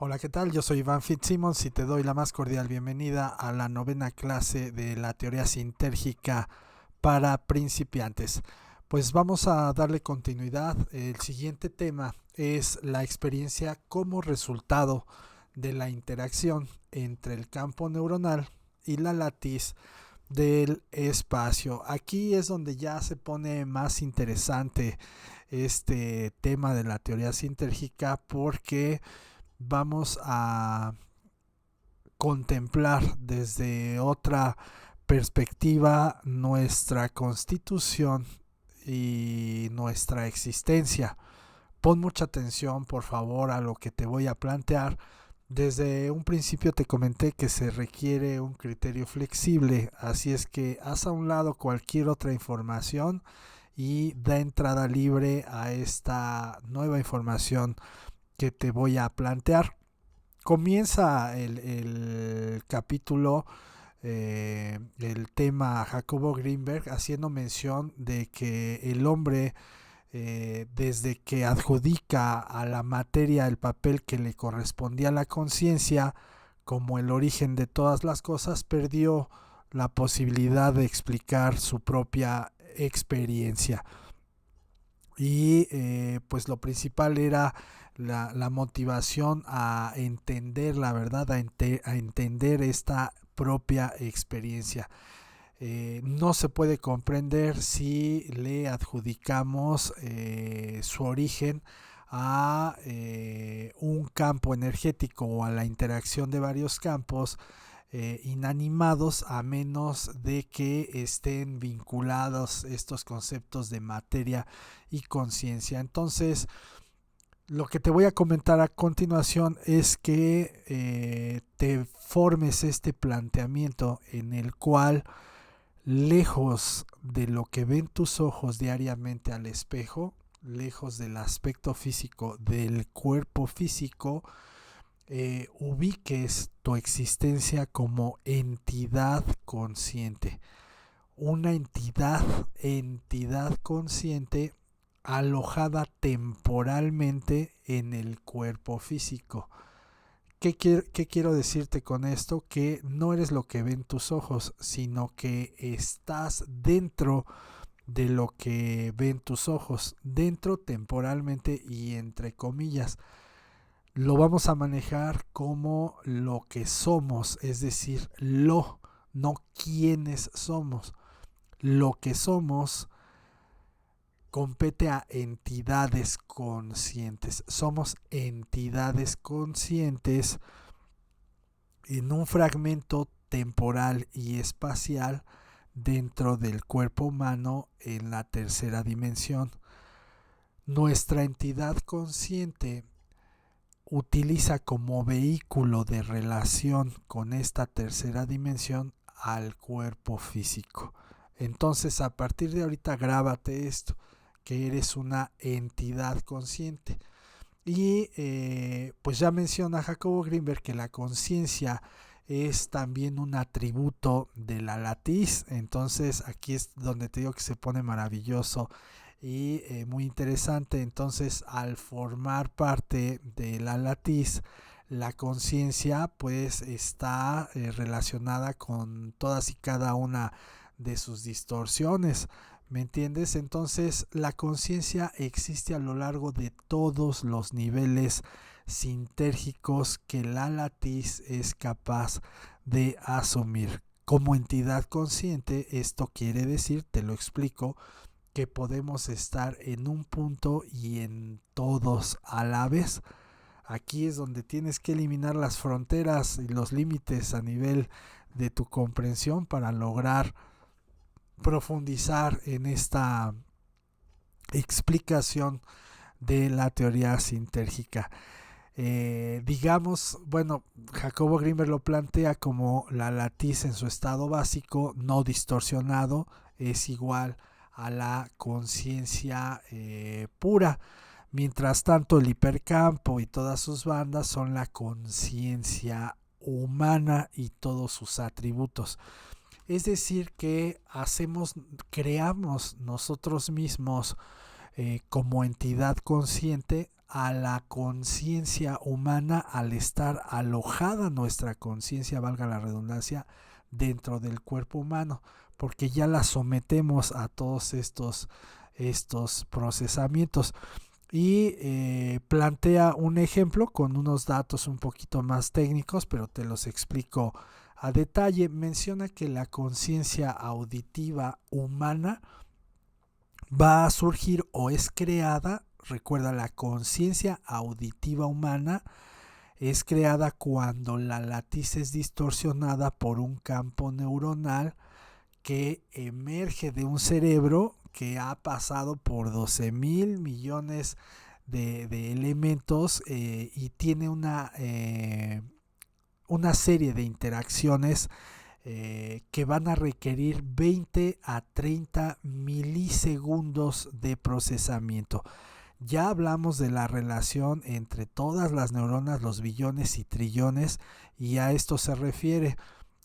Hola, ¿qué tal? Yo soy Iván Fitzsimmons y te doy la más cordial bienvenida a la novena clase de la teoría sintérgica para principiantes. Pues vamos a darle continuidad. El siguiente tema es la experiencia como resultado de la interacción entre el campo neuronal y la latiz del espacio. Aquí es donde ya se pone más interesante este tema de la teoría sintérgica porque vamos a contemplar desde otra perspectiva nuestra constitución y nuestra existencia. Pon mucha atención, por favor, a lo que te voy a plantear. Desde un principio te comenté que se requiere un criterio flexible, así es que haz a un lado cualquier otra información y da entrada libre a esta nueva información que te voy a plantear. Comienza el capítulo, el tema Jacobo Greenberg haciendo mención de que el hombre, desde que adjudica a la materia el papel que le correspondía a la conciencia como el origen de todas las cosas, perdió la posibilidad de explicar su propia experiencia. Y pues lo principal era la motivación a entender la verdad, a entender esta propia experiencia. No se puede comprender si le adjudicamos su origen a un campo energético o a la interacción de varios campos inanimados, a menos de que estén vinculados estos conceptos de materia y conciencia. Entonces, lo que te voy a comentar a continuación es que te formes este planteamiento en el cual, lejos de lo que ven tus ojos diariamente al espejo, lejos del aspecto físico del cuerpo físico, ubiques tu existencia como entidad consciente. Una entidad consciente alojada temporalmente en el cuerpo físico. ¿Qué quiero decirte con esto? Que no eres lo que ven tus ojos, sino que estás dentro de lo que ven tus ojos, dentro temporalmente y entre comillas. Lo vamos a manejar como lo que somos, es decir, no quiénes somos. Lo que somos compete a entidades conscientes. Somos entidades conscientes en un fragmento temporal y espacial dentro del cuerpo humano en la tercera dimensión. Nuestra entidad consciente utiliza como vehículo de relación con esta tercera dimensión al cuerpo físico. Entonces, a partir de ahorita, grábate esto, que eres una entidad consciente. Y pues ya menciona Jacobo Greenberg que la conciencia es también un atributo de la latiz. Entonces aquí es donde te digo que se pone maravilloso y muy interesante. Entonces, al formar parte de la latiz, la conciencia pues está relacionada con todas y cada una de sus distorsiones. ¿Me entiendes? Entonces la conciencia existe a lo largo de todos los niveles sintérgicos que la latiz es capaz de asumir. Como entidad consciente, esto quiere decir, te lo explico, que podemos estar en un punto y en todos a la vez. Aquí es donde tienes que eliminar las fronteras y los límites a nivel de tu comprensión para lograr profundizar en esta explicación de la teoría sintérgica. Digamos, bueno, Jacobo Greenberg lo plantea como la latiz en su estado básico, no distorsionado, es igual a la conciencia pura. Mientras tanto, el hipercampo y todas sus bandas son la conciencia humana y todos sus atributos. Es decir, que creamos nosotros mismos como entidad consciente a la conciencia humana al estar alojada nuestra conciencia, valga la redundancia, dentro del cuerpo humano, porque ya la sometemos a todos estos procesamientos. Y plantea un ejemplo con unos datos un poquito más técnicos, pero te los explico a detalle. Menciona que la conciencia auditiva humana va a surgir o es creada. Recuerda, la conciencia auditiva humana es creada cuando la latiz es distorsionada por un campo neuronal que emerge de un cerebro que ha pasado por 12 mil millones de elementos y tiene una serie de interacciones que van a requerir 20 a 30 milisegundos de procesamiento. Ya hablamos de la relación entre todas las neuronas, los billones y trillones, y a esto se refiere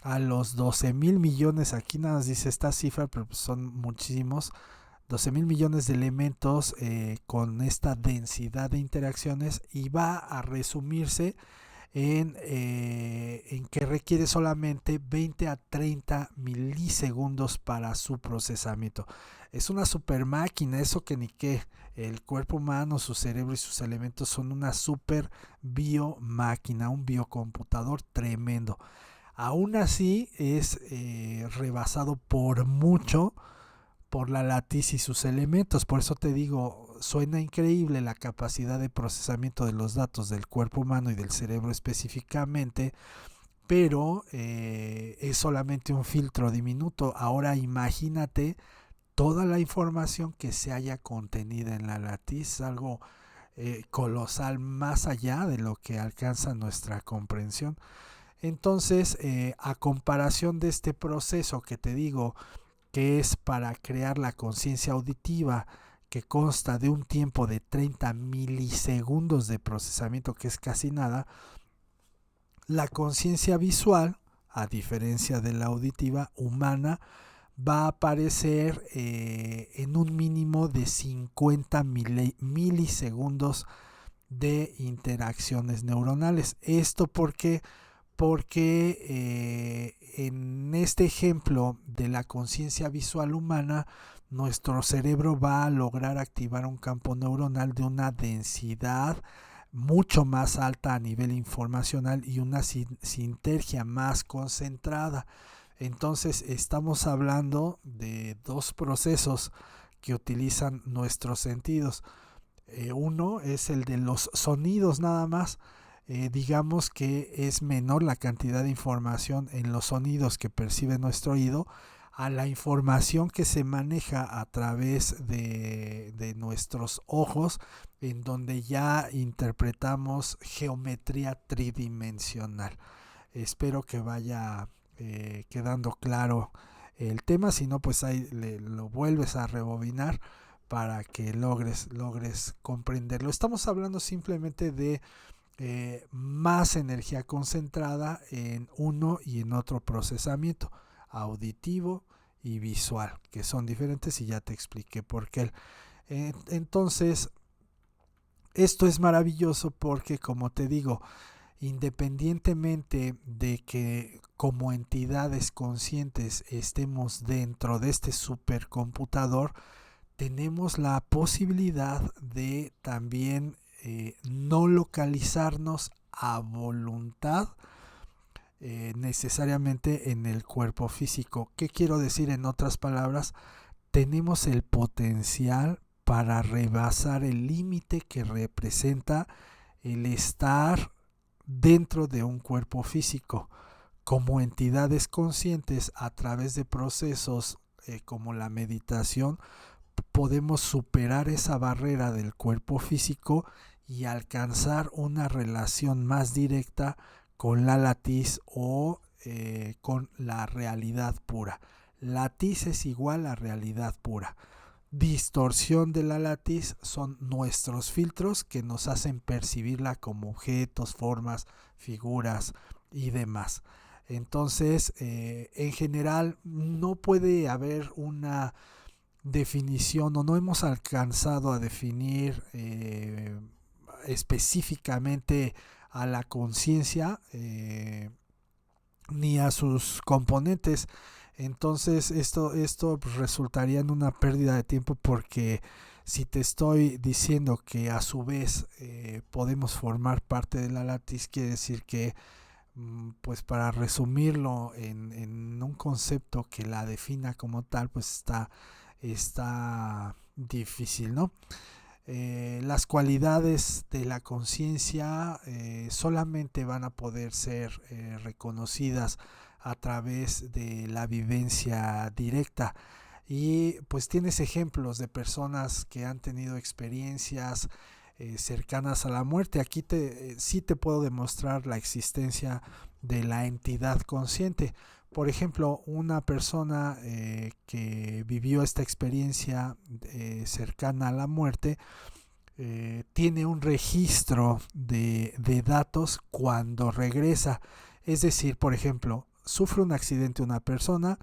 a los 12 mil millones. Aquí nada más dice esta cifra, pero son muchísimos. 12 mil millones de elementos con esta densidad de interacciones, y va a resumirse en que requiere solamente 20 a 30 milisegundos para su procesamiento. Es una super máquina, eso que ni qué. El cuerpo humano, su cerebro y sus elementos son una super biomáquina, un biocomputador tremendo. Aún así es rebasado por mucho por la latiz y sus elementos. Por eso te digo, suena increíble la capacidad de procesamiento de los datos del cuerpo humano y del cerebro específicamente, pero es solamente un filtro diminuto. Ahora imagínate toda la información que se haya contenida en la latiz, algo colosal, más allá de lo que alcanza nuestra comprensión. Entonces, a comparación de este proceso que te digo, que es para crear la conciencia auditiva, que consta de un tiempo de 30 milisegundos de procesamiento, que es casi nada, la conciencia visual, a diferencia de la auditiva humana, va a aparecer en un mínimo de 50 milisegundos de interacciones neuronales. Esto porque en este ejemplo de la conciencia visual humana, nuestro cerebro va a lograr activar un campo neuronal de una densidad mucho más alta a nivel informacional y una sinergia más concentrada. Entonces estamos hablando de dos procesos que utilizan nuestros sentidos. Uno es el de los sonidos nada más. Digamos que es menor la cantidad de información en los sonidos que percibe nuestro oído a la información que se maneja a través de nuestros ojos, en donde ya interpretamos geometría tridimensional. Espero que vaya quedando claro el tema. Si no, pues ahí lo vuelves a rebobinar para que logres comprenderlo. Estamos hablando simplemente de más energía concentrada en uno y en otro procesamiento auditivo y visual, que son diferentes, y ya te expliqué por qué. Entonces, esto es maravilloso porque, como te digo, independientemente de que como entidades conscientes estemos dentro de este supercomputador, tenemos la posibilidad de también no localizarnos a voluntad necesariamente en el cuerpo físico. ¿Qué quiero decir? En otras palabras, tenemos el potencial para rebasar el límite que representa el estar dentro de un cuerpo físico. Como entidades conscientes, a través de procesos como la meditación, podemos superar esa barrera del cuerpo físico y alcanzar una relación más directa con la latiz o con la realidad pura. Latiz es igual a realidad pura. Distorsión de la latiz son nuestros filtros que nos hacen percibirla como objetos, formas, figuras y demás. Entonces, en general, no puede haber una definición, o no hemos alcanzado a definir específicamente a la conciencia ni a sus componentes. Entonces esto pues, resultaría en una pérdida de tiempo, porque si te estoy diciendo que a su vez podemos formar parte de la latiz, quiere decir que pues para resumirlo en un concepto que la defina como tal, pues está difícil, ¿no? Las cualidades de la conciencia solamente van a poder ser reconocidas a través de la vivencia directa. Y pues tienes ejemplos de personas que han tenido experiencias cercanas a la muerte. Aquí sí te puedo demostrar la existencia de la entidad consciente. Por ejemplo, una persona que vivió esta experiencia cercana a la muerte tiene un registro de datos cuando regresa. Es decir, por ejemplo, sufre un accidente una persona,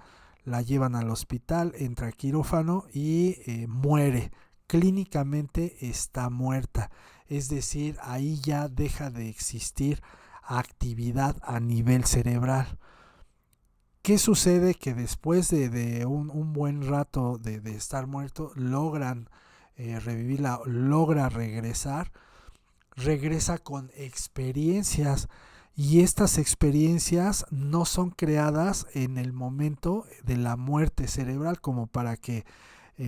la llevan al hospital, entra a quirófano y muere. Clínicamente está muerta. Es decir, ahí ya deja de existir actividad a nivel cerebral. ¿Qué sucede? Que después de un buen rato de estar muerto, logran revivirla, logra regresar, regresa con experiencias, y estas experiencias no son creadas en el momento de la muerte cerebral, como para que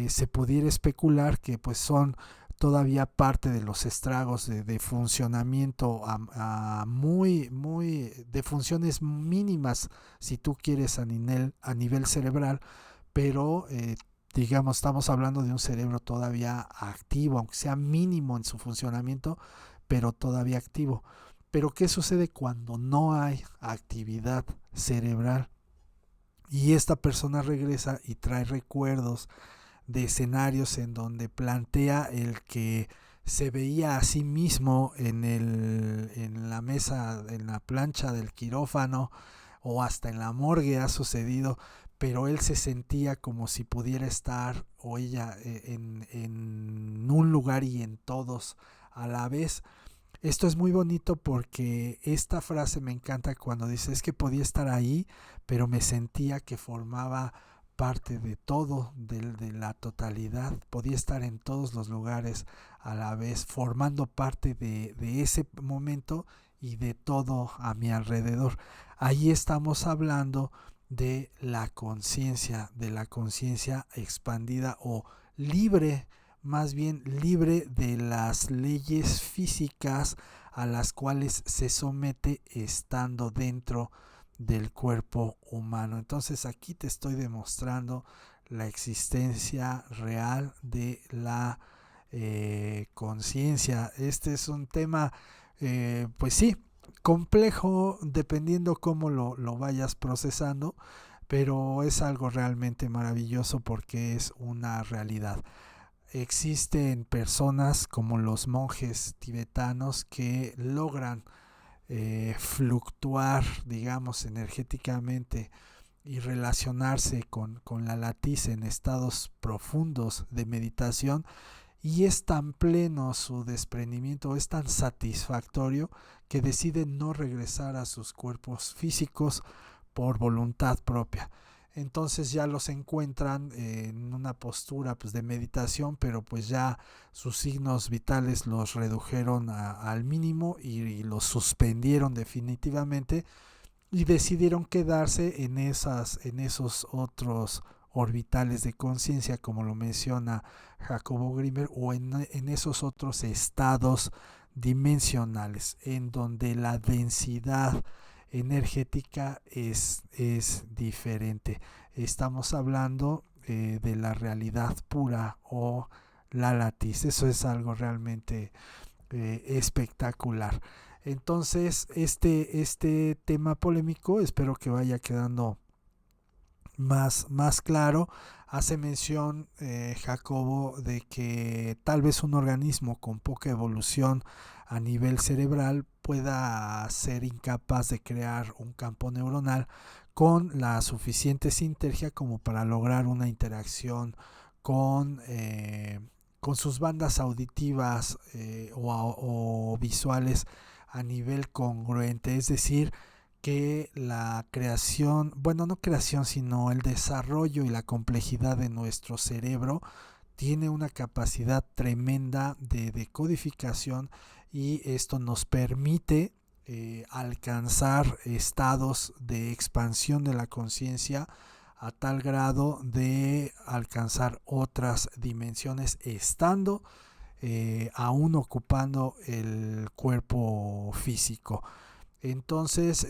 se pudiera especular que pues son todavía parte de los estragos de funcionamiento a muy de funciones mínimas, si tú quieres, a nivel cerebral, pero digamos, estamos hablando de un cerebro todavía activo, aunque sea mínimo en su funcionamiento, pero todavía activo. Pero ¿qué sucede cuando no hay actividad cerebral? Y esta persona regresa y trae recuerdos de escenarios en donde plantea el que se veía a sí mismo en la mesa, en la plancha del quirófano, o hasta en la morgue ha sucedido, pero él se sentía como si pudiera estar, o ella, en un lugar y en todos a la vez. Esto es muy bonito porque esta frase me encanta cuando dice: es que podía estar ahí, pero me sentía que formaba parte de todo, de la totalidad, podía estar en todos los lugares a la vez, formando parte de ese momento y de todo a mi alrededor. Ahí estamos hablando de la conciencia expandida o libre, más bien libre de las leyes físicas a las cuales se somete estando dentro del cuerpo humano. Entonces aquí te estoy demostrando la existencia real de la conciencia. Este es un tema, pues sí, complejo dependiendo cómo lo vayas procesando, pero es algo realmente maravilloso porque es una realidad. Existen personas como los monjes tibetanos que logran fluctuar, digamos, energéticamente y relacionarse con la latiz en estados profundos de meditación, y es tan pleno su desprendimiento, es tan satisfactorio, que deciden no regresar a sus cuerpos físicos por voluntad propia. Entonces ya los encuentran en una postura pues de meditación, pero pues ya sus signos vitales los redujeron al mínimo y los suspendieron definitivamente, y decidieron quedarse en esos otros orbitales de conciencia, como lo menciona Jacobo Grimmer, o en esos otros estados dimensionales en donde la densidad energética es diferente. Estamos hablando de la realidad pura o la latiz. Eso es algo realmente espectacular. Entonces, este tema polémico espero que vaya quedando más claro. Hace mención Jacobo de que tal vez un organismo con poca evolución a nivel cerebral pueda ser incapaz de crear un campo neuronal con la suficiente sinergia como para lograr una interacción con, con sus bandas auditivas o visuales a nivel congruente, es decir, que la creación, bueno, no creación, sino el desarrollo y la complejidad de nuestro cerebro tiene una capacidad tremenda de decodificación, y esto nos permite alcanzar estados de expansión de la conciencia a tal grado de alcanzar otras dimensiones estando aún ocupando el cuerpo físico. Entonces,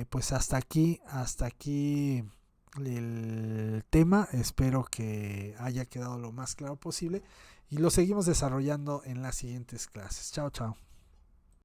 pues hasta aquí el tema. Espero que haya quedado lo más claro posible y lo seguimos desarrollando en las siguientes clases. Chao, chao.